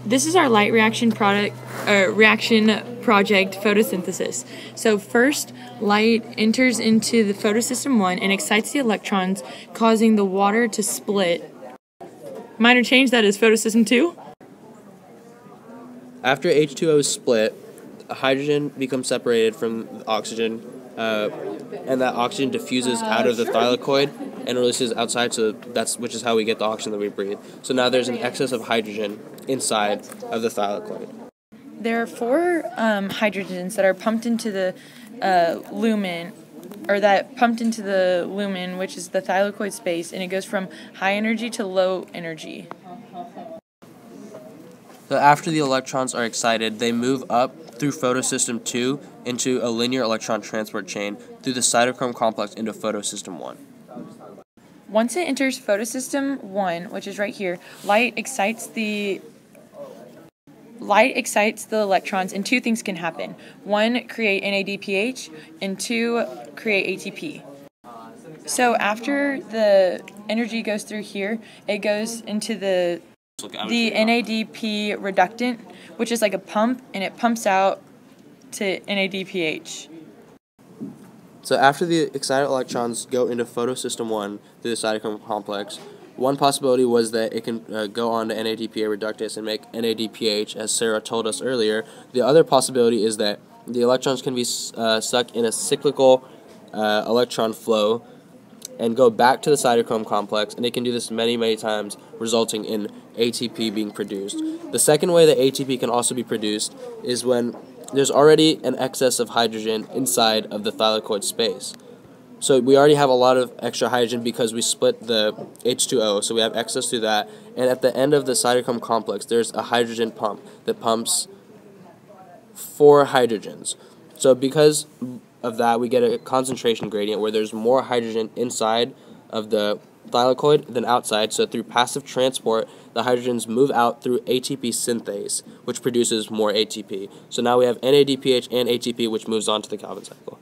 This is our light reaction reaction project, photosynthesis. So first, light enters into the photosystem 1 and excites the electrons, causing the water to split. Minor change, that is photosystem 2. After H2O is split, hydrogen becomes separated from oxygen, and that oxygen diffuses out of the thylakoid and releases outside, which is how we get the oxygen that we breathe. So now there's an excess of hydrogen inside of the thylakoid. There are 4 hydrogens that are pumped into the lumen, which is the thylakoid space, and it goes from high energy to low energy. So after the electrons are excited, they move up through photosystem 2 into a linear electron transport chain through the cytochrome complex into photosystem 1. Once it enters photosystem 1, which is right here, light excites the electrons, and 2 things can happen. 1, create NADPH, and 2, create ATP. So after the energy goes through here, it goes into the NADP reductant, which is like a pump, and it pumps out to NADPH. So after the excited electrons go into photosystem 1 through the cytochrome complex, one possibility was that it can go on to NADPA reductase and make NADPH, as Sarah told us earlier. The other possibility is that the electrons can be stuck in a cyclical electron flow and go back to the cytochrome complex, and it can do this many, many times, resulting in ATP being produced. The second way that ATP can also be produced is when there's already an excess of hydrogen inside of the thylakoid space. So we already have a lot of extra hydrogen because we split the H2O, so we have excess through that. And at the end of the cytochrome complex, there's a hydrogen pump that pumps 4 hydrogens. So because of that, we get a concentration gradient where there's more hydrogen inside of the thylakoid than outside. So through passive transport, the hydrogens move out through ATP synthase, which produces more ATP. So now we have NADPH and ATP, which moves on to the Calvin cycle.